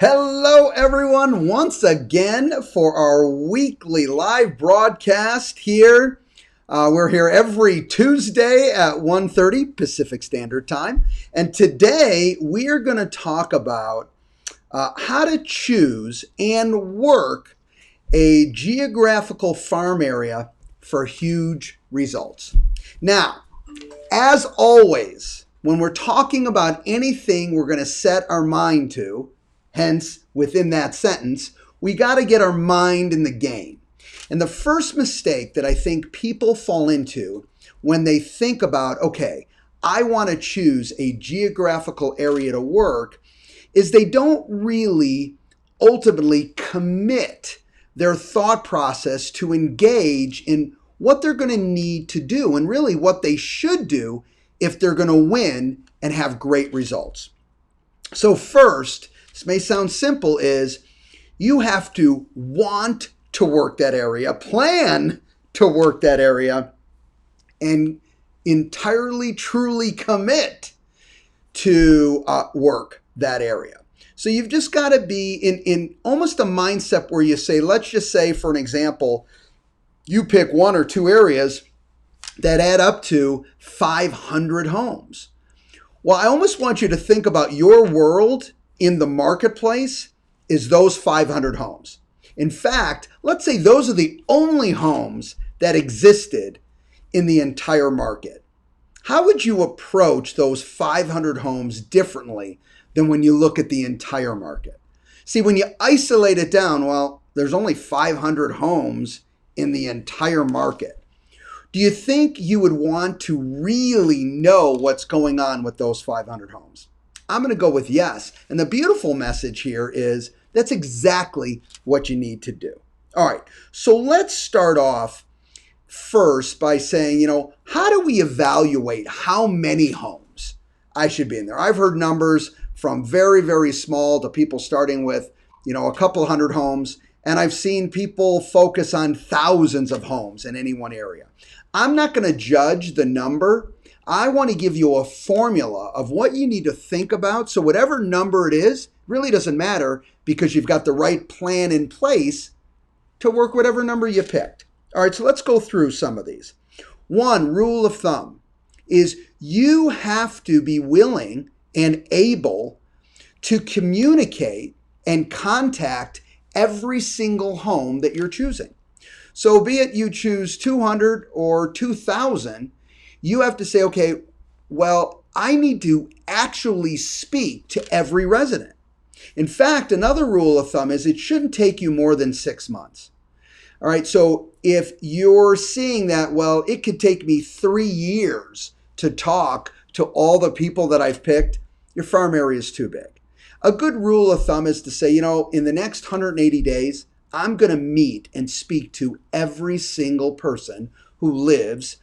Hello, everyone, once again for our weekly live broadcast here. We're here every Tuesday at 1:30 Pacific Standard Time. And today we are going to talk about how to choose and work a geographical farm area for huge results. Now, as always, when we're talking about anything we're going to set our mind to, hence, within that sentence, we got to get our mind in the game. And the first mistake that I think people fall into when they think about, okay, I want to choose a geographical area to work, is they don't really ultimately commit their thought process to engage in what they're going to need to do and really what they should do if they're going to win and have great results. So first, this may sound simple, is you have to want to work that area, plan to work that area, and entirely, truly commit to work that area. So you've just got to be in almost a mindset where you say, let's just say, for an example, you pick one or two areas that add up to 500 homes. Well, I almost want you to think about your world in the marketplace is those 500 homes. In fact, let's say those are the only homes that existed in the entire market. How would you approach those 500 homes differently than when you look at the entire market? See, when you isolate it down, well, there's only 500 homes in the entire market. Do you think you would want to really know what's going on with those 500 homes? I'm going to go with yes. And the beautiful message here is that's exactly what you need to do. All right, so let's start off first by saying, how do we evaluate how many homes I should be in there? I've heard numbers from very, very small to people starting with, a couple hundred homes. And I've seen people focus on thousands of homes in any one area. I'm not going to judge the number. I want to give you a formula of what you need to think about. So whatever number it is, really doesn't matter because you've got the right plan in place to work whatever number you picked. All right, so let's go through some of these. One rule of thumb is you have to be willing and able to communicate and contact every single home that you're choosing. So be it you choose 200 or 2,000, you have to say, okay, well, I need to actually speak to every resident. In fact, another rule of thumb is it shouldn't take you more than 6 months. All right, so if you're seeing that, well, it could take me 3 years to talk to all the people that I've picked, your farm area is too big. A good rule of thumb is to say, in the next 180 days, I'm going to meet and speak to every single person who lives,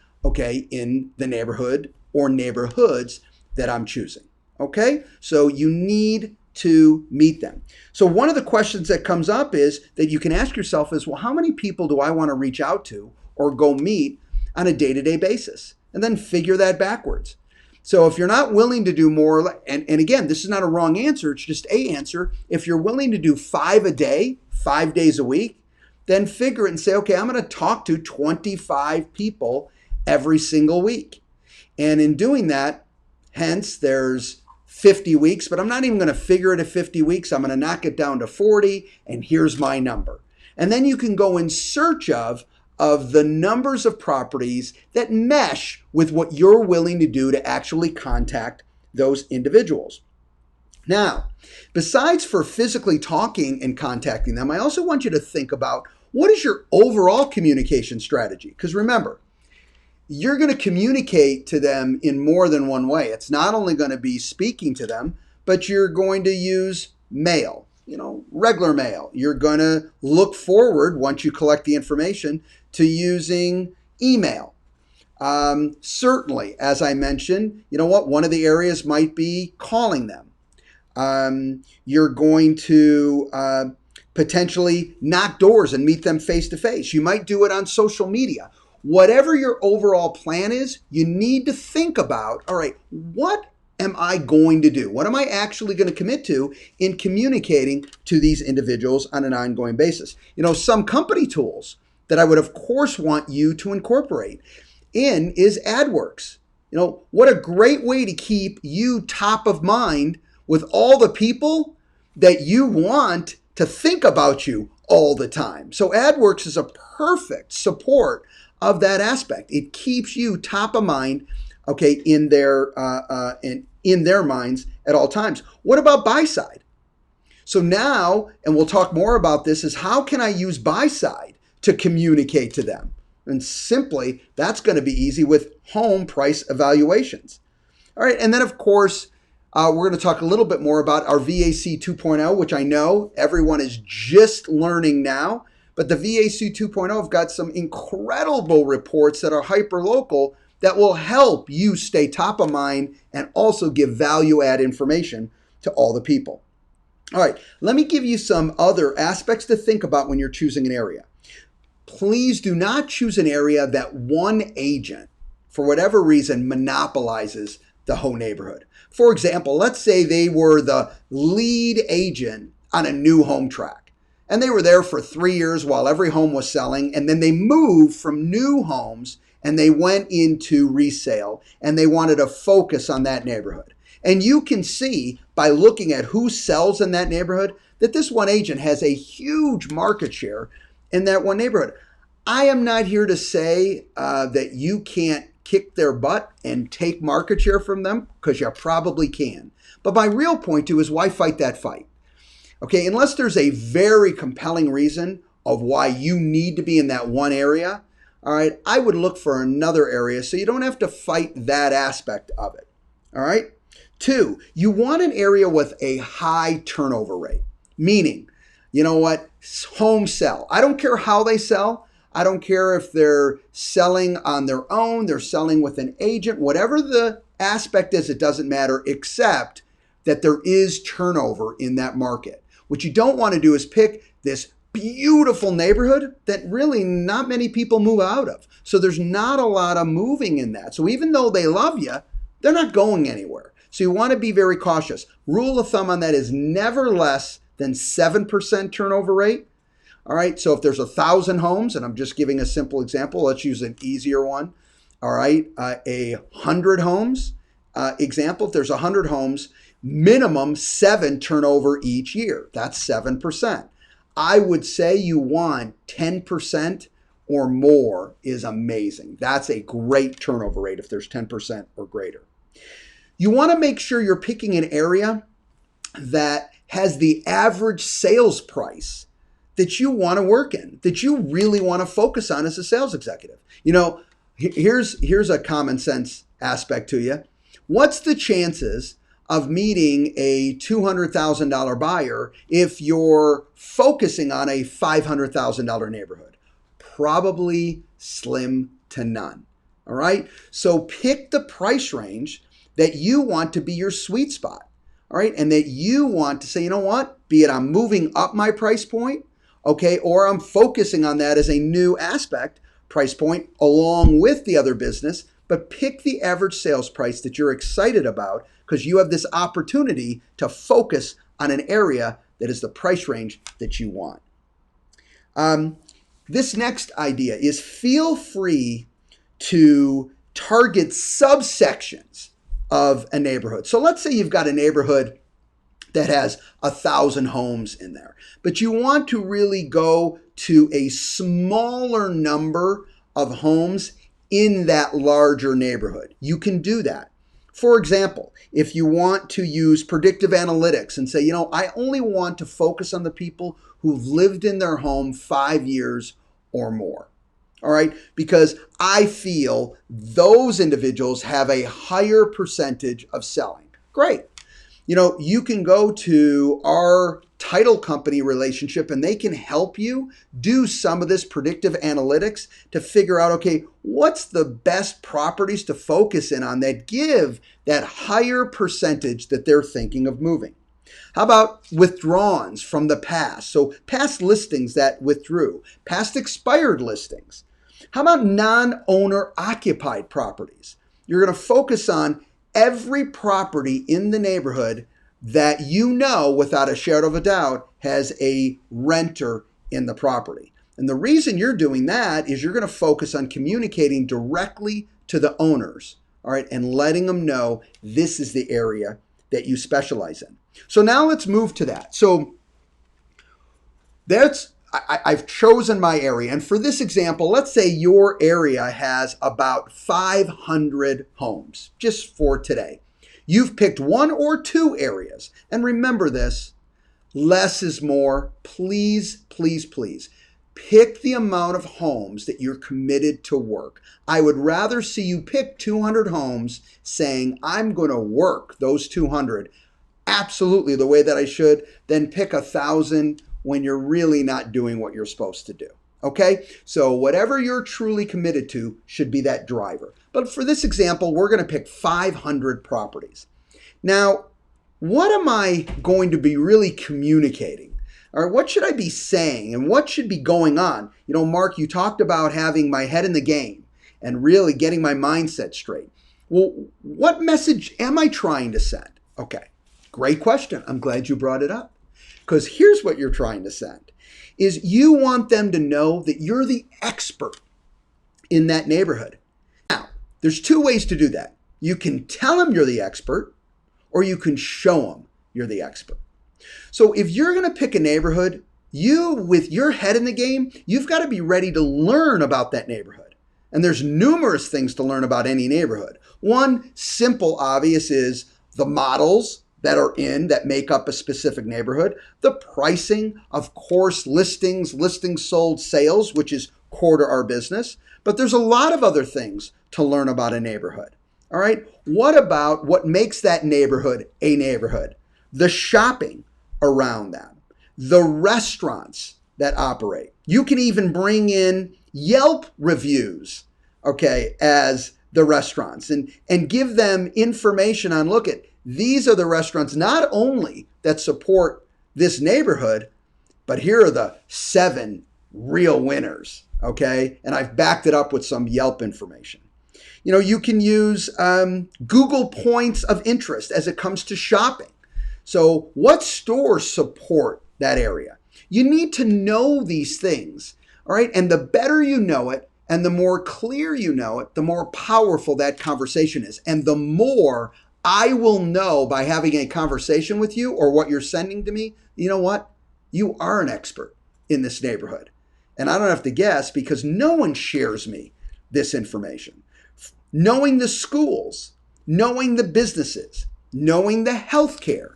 in the neighborhood or neighborhoods that I'm choosing. Okay, so you need to meet them. So one of the questions that comes up is that you can ask yourself is, well, how many people do I want to reach out to or go meet on a day-to-day basis? And then figure that backwards. So if you're not willing to do more, and again, this is not a wrong answer, it's just a answer. If you're willing to do 5 a day, 5 days a week, then figure it and say, okay, I'm going to talk to 25 people every single week. And in doing that, hence there's 50 weeks, but I'm not even going to figure it at 50 weeks. I'm going to knock it down to 40, and here's my number. And then you can go in search of the numbers of properties that mesh with what you're willing to do to actually contact those individuals. Now, besides for physically talking and contacting them, I also want you to think about what is your overall communication strategy? Because remember, you're going to communicate to them in more than one way. It's not only going to be speaking to them, but you're going to use mail, regular mail. You're going to look forward, once you collect the information, to using email. Certainly, as I mentioned, one of the areas might be calling them. You're going to potentially knock doors and meet them face to face. You might do it on social media. Whatever your overall plan is, you need to think about, all right, what am I going to do? What am I actually going to commit to in communicating to these individuals on an ongoing basis? Some company tools that I would, of course, want you to incorporate in is AdWorks. What a great way to keep you top of mind with all the people that you want to think about you all the time. So AdWorks is a perfect support of that aspect. It keeps you top of mind, okay, in their minds at all times. What about buy side? So now, and we'll talk more about this, is how can I use buy side to communicate to them? And simply, that's going to be easy with home price evaluations. All right, and then of course, we're going to talk a little bit more about our VAC 2.0, which I know everyone is just learning now. But the VAC 2.0 have got some incredible reports that are hyper-local that will help you stay top of mind and also give value-add information to all the people. All right, let me give you some other aspects to think about when you're choosing an area. Please do not choose an area that one agent, for whatever reason, monopolizes the whole neighborhood. For example, let's say they were the lead agent on a new home track, and they were there for 3 years while every home was selling, and then they moved from new homes and they went into resale, and they wanted to focus on that neighborhood. And you can see by looking at who sells in that neighborhood that this one agent has a huge market share in that one neighborhood. I am not here to say that you can't kick their butt and take market share from them, because you probably can. But my real point too is, why fight that fight? Okay, unless there's a very compelling reason of why you need to be in that one area, all right, I would look for another area so you don't have to fight that aspect of it. All right. 2, you want an area with a high turnover rate, meaning, homes sell. I don't care how they sell. I don't care if they're selling on their own, they're selling with an agent, whatever the aspect is, it doesn't matter, except that there is turnover in that market. What you don't want to do is pick this beautiful neighborhood that really not many people move out of. So there's not a lot of moving in that. So even though they love you, they're not going anywhere. So you want to be very cautious. Rule of thumb on that is never less than 7% turnover rate. All right, so if there's 1,000 homes, and I'm just giving a simple example, let's use an easier one. All right, 100 homes example, if there's 100 homes, minimum 7 turnover each year. That's 7%. I would say you want 10% or more is amazing. That's a great turnover rate if there's 10% or greater. You want to make sure you're picking an area that has the average sales price that you want to work in, that you really want to focus on as a sales executive. Here's a common sense aspect to you. What's the chances of meeting a $200,000 buyer if you're focusing on a $500,000 neighborhood? Probably slim to none. All right. So pick the price range that you want to be your sweet spot. All right. And that you want to say, you know what, be it I'm moving up my price point, okay, or I'm focusing on that as a new aspect, price point, along with the other business, but pick the average sales price that you're excited about, because you have this opportunity to focus on an area that is the price range that you want. This next idea is, feel free to target subsections of a neighborhood. So let's say you've got a neighborhood that has 1,000 homes in there, but you want to really go to a smaller number of homes in that larger neighborhood. You can do that. For example, if you want to use predictive analytics and say, I only want to focus on the people who've lived in their home 5 years or more. All right, because I feel those individuals have a higher percentage of selling. Great. You can go to our title company relationship and they can help you do some of this predictive analytics to figure out, okay, what's the best properties to focus in on that give that higher percentage that they're thinking of moving. How about withdrawals from the past? So past listings that withdrew, past expired listings. How about non-owner occupied properties? You're going to focus on every property in the neighborhood that you know without a shadow of a doubt has a renter in the property. And the reason you're doing that is you're going to focus on communicating directly to the owners, all right, and letting them know this is the area that you specialize in. So now let's move to that. So I've chosen my area. And for this example, let's say your area has about 500 homes, just for today. You've picked one or two areas. And remember this, less is more. Please, please, please. Pick the amount of homes that you're committed to work. I would rather see you pick 200 homes saying, I'm going to work those 200 absolutely the way that I should, than pick 1,000 when you're really not doing what you're supposed to do. Okay? So whatever you're truly committed to should be that driver. But for this example, we're going to pick 500 properties. Now, what am I going to be really communicating? Or what should I be saying and what should be going on? You know, Mark, you talked about having my head in the game and really getting my mindset straight. Well, what message am I trying to send? Okay, great question. I'm glad you brought it up. Because here's what you're trying to send, is you want them to know that you're the expert in that neighborhood. Now, there's two ways to do that. You can tell them you're the expert, or you can show them you're the expert. So if you're going to pick a neighborhood, you, with your head in the game, you've got to be ready to learn about that neighborhood. And there's numerous things to learn about any neighborhood. One simple, obvious is the models that make up a specific neighborhood, the pricing, of course, listings sold, sales, which is core to our business. But there's a lot of other things to learn about a neighborhood. All right. What about what makes that neighborhood a neighborhood? The shopping around them, the restaurants that operate. You can even bring in Yelp reviews, okay, as the restaurants and give them information on, look at, these are the restaurants not only that support this neighborhood, but here are the 7 real winners, okay? And I've backed it up with some Yelp information. You know, you can use Google points of interest as it comes to shopping. So what stores support that area? You need to know these things, all right? And the better you know it and the more clear you know it, the more powerful that conversation is. And the more I will know by having a conversation with you or what you're sending to me, you know what? You are an expert in this neighborhood. And I don't have to guess because no one shares me this information. Knowing the schools, knowing the businesses, knowing the healthcare,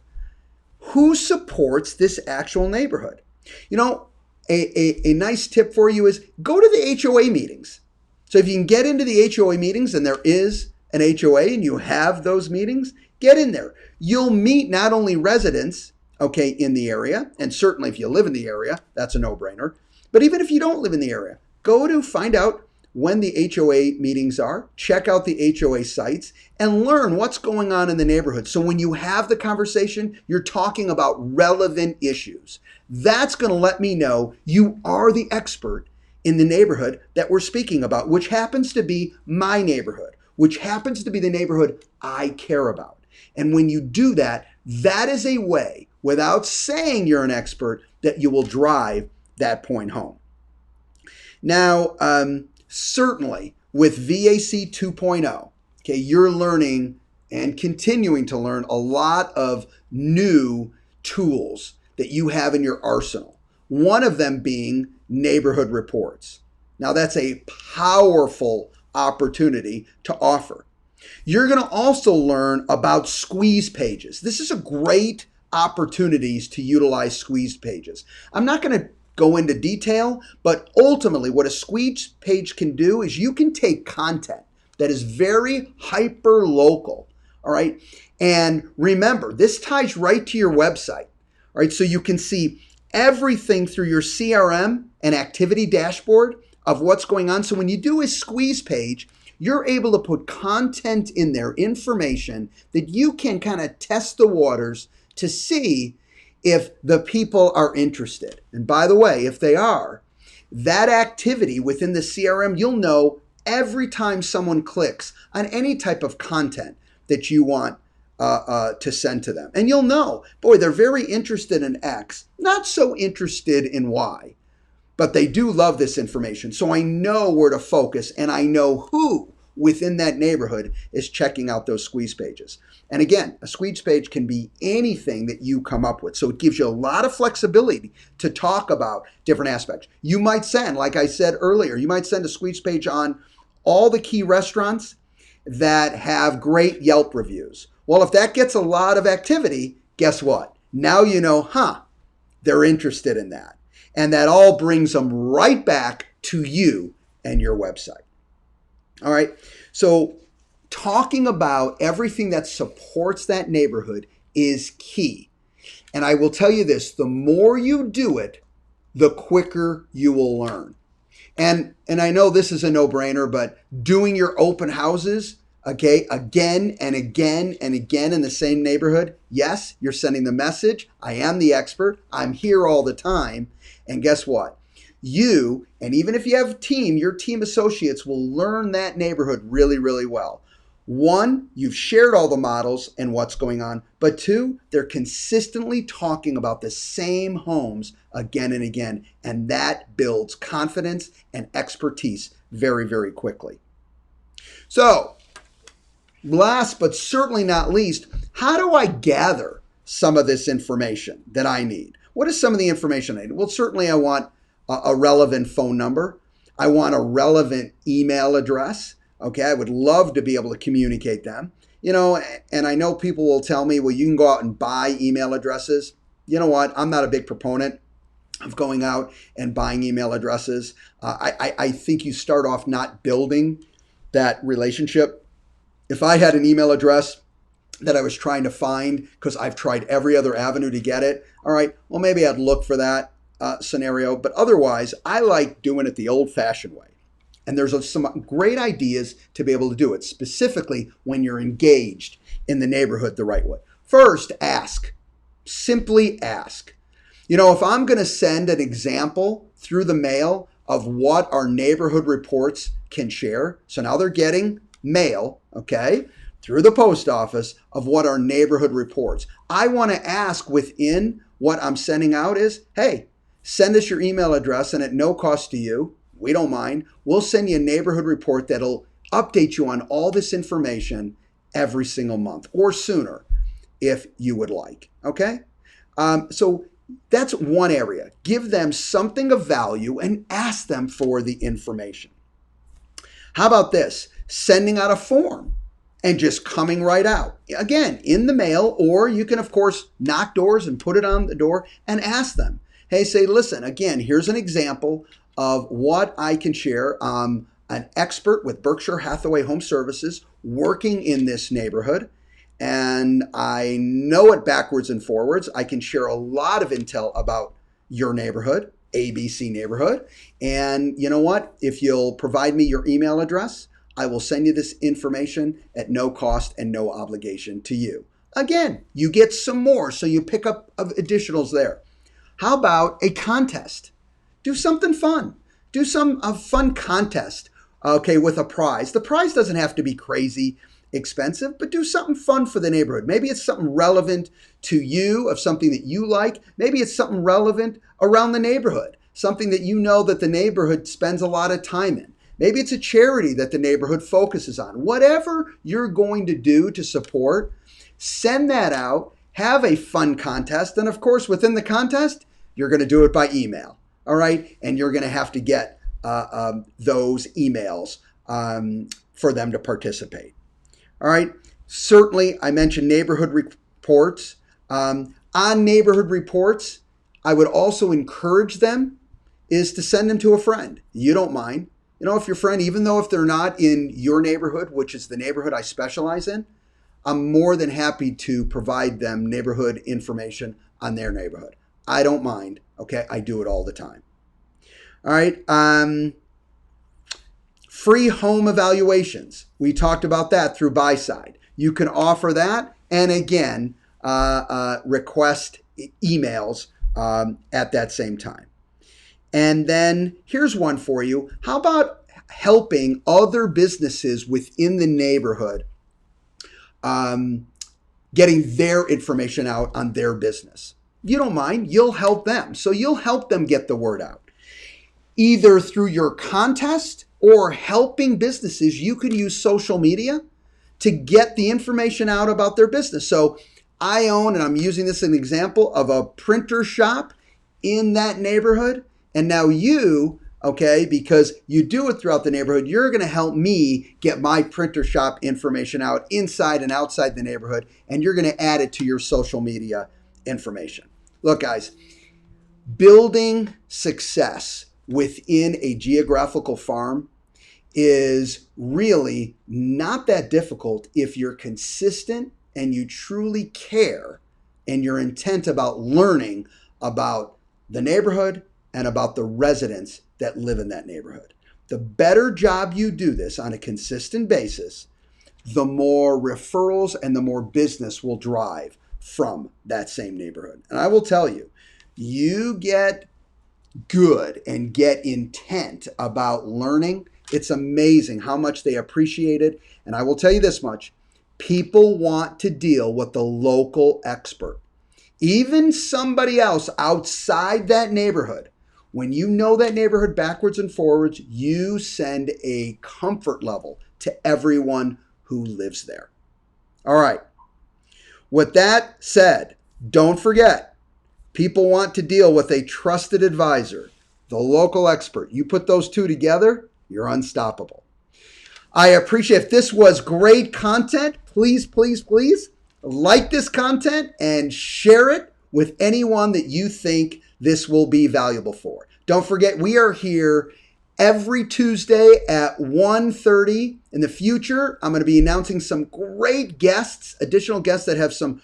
who supports this actual neighborhood? You know, a nice tip for you is go to the HOA meetings. So if you can get into the HOA meetings, and there is an HOA and you have those meetings, get in there. You'll meet not only residents, okay, in the area, and certainly if you live in the area, that's a no-brainer. But even if you don't live in the area, go to find out when the HOA meetings are, check out the HOA sites, and learn what's going on in the neighborhood. So when you have the conversation, you're talking about relevant issues. That's going to let me know you are the expert in the neighborhood that we're speaking about, which happens to be my neighborhood, which happens to be the neighborhood I care about. And when you do that, that is a way, without saying you're an expert, that you will drive that point home. Now, certainly with VAC 2.0, okay, you're learning and continuing to learn a lot of new tools that you have in your arsenal. One of them being neighborhood reports. Now that's a powerful opportunity to offer. You're going to also learn about squeeze pages. This is a great opportunities to utilize squeeze pages. I'm not going to go into detail, but ultimately what a squeeze page can do is you can take content that is very hyper local, all right? And remember, this ties right to your website, all right? So you can see everything through your CRM and activity dashboard of what's going on. So when you do a squeeze page, you're able to put content in there, information that you can kind of test the waters to see if the people are interested. And by the way, if they are, that activity within the CRM, you'll know every time someone clicks on any type of content that you want to send to them. And you'll know, boy, they're very interested in X, not so interested in Y, but they do love this information. So I know where to focus, and I know who within that neighborhood is checking out those squeeze pages. And again, a squeeze page can be anything that you come up with. So it gives you a lot of flexibility to talk about different aspects. You might send, like I said earlier, you might send a squeeze page on all the key restaurants that have great Yelp reviews. Well, if that gets a lot of activity, guess what? Now you know, they're interested in that. And that all brings them right back to you and your website. All right. So talking about everything that supports that neighborhood is key. And I will tell you this, the more you do it, the quicker you will learn. And I know this is a no-brainer, but doing your open houses, okay, again and again and again in the same neighborhood, yes, you're sending the message, I am the expert, I'm here all the time. And guess what? You, and even if you have a team, your team associates will learn that neighborhood really, really well. One, you've shared all the models and what's going on, but two, they're consistently talking about the same homes again and again, and that builds confidence and expertise very, very quickly. So, last but certainly not least, how do I gather some of this information that I need? What is some of the information I need? Well, certainly I want a relevant phone number. I want a relevant email address. Okay, I would love to be able to communicate them. And I know people will tell me, well, you can go out and buy email addresses. You know what? I'm not a big proponent of going out and buying email addresses. I think you start off not building that relationship. If I had an email address that I was trying to find because I've tried every other avenue to get it, all right, well, maybe I'd look for that scenario. But otherwise, I like doing it the old-fashioned way. And there's some great ideas to be able to do it, specifically when you're engaged in the neighborhood the right way. First, ask. Simply ask. If I'm going to send an example through the mail of what our neighborhood reports can share, so now they're getting mail, okay, through the post office of what our neighborhood reports. I want to ask within what I'm sending out is, hey, send us your email address, and at no cost to you, we don't mind, we'll send you a neighborhood report that'll update you on all this information every single month or sooner if you would like, okay? So that's one area. Give them something of value and ask them for the information. How about this? Sending out a form and just coming right out. Again, in the mail, or you can, of course, knock doors and put it on the door and ask them. Hey, say, listen, again, here's an example of what I can share. I'm an expert with Berkshire Hathaway Home Services working in this neighborhood, and I know it backwards and forwards. I can share a lot of intel about your neighborhood, ABC neighborhood. And you know what? If you'll provide me your email address, I will send you this information at no cost and no obligation to you. Again, you get some more, so you pick up additionals there. How about a contest? Do something fun. Do a fun contest, okay, with a prize. The prize doesn't have to be crazy expensive, but do something fun for the neighborhood. Maybe it's something relevant to you, of something that you like. Maybe it's something relevant around the neighborhood, something that you know that the neighborhood spends a lot of time in. Maybe it's a charity that the neighborhood focuses on. Whatever you're going to do to support, send that out, have a fun contest, and of course, within the contest, you're going to do it by email. All right, and you're going to have to get those emails for them to participate. All right, certainly I mentioned neighborhood reports. On neighborhood reports, I would also encourage them is to send them to a friend. You don't mind. If your friend, even though if they're not in your neighborhood, which is the neighborhood I specialize in, I'm more than happy to provide them neighborhood information on their neighborhood. I don't mind. Okay, I do it all the time. All right. Free home evaluations. We talked about that through BuySide. You can offer that, and again, request emails at that same time. And then here's one for you. How about helping other businesses within the neighborhood getting their information out on their business. You don't mind, you'll help them. So you'll help them get the word out. Either through your contest or helping businesses, you could use social media to get the information out about their business. So I own, and I'm using this as an example, of a printer shop in that neighborhood. And now you, okay, because you do it throughout the neighborhood, you're going to help me get my printer shop information out inside and outside the neighborhood, and you're going to add it to your social media information. Look, guys, building success within a geographical farm is really not that difficult if you're consistent and you truly care and you're intent about learning about the neighborhood and about the residents that live in that neighborhood. The better job you do this on a consistent basis, the more referrals and the more business will drive from that same neighborhood. And I will tell you, you get good and get intent about learning, it's amazing how much they appreciate it. And I will tell you this much, people want to deal with the local expert. Even somebody else outside that neighborhood, when you know that neighborhood backwards and forwards, you send a comfort level to everyone who lives there. All right. With that said, don't forget, people want to deal with a trusted advisor, the local expert. You put those two together, you're unstoppable. I appreciate, if this was great content, please, please, please like this content and share it with anyone that you think this will be valuable for. Don't forget, we are here every Tuesday at 1:30. In the future, I'm going to be announcing some great guests, additional guests that have some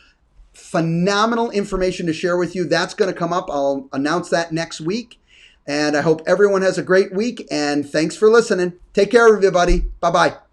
phenomenal information to share with you. That's going to come up. I'll announce that next week. And I hope everyone has a great week. And thanks for listening. Take care, everybody. Bye-bye.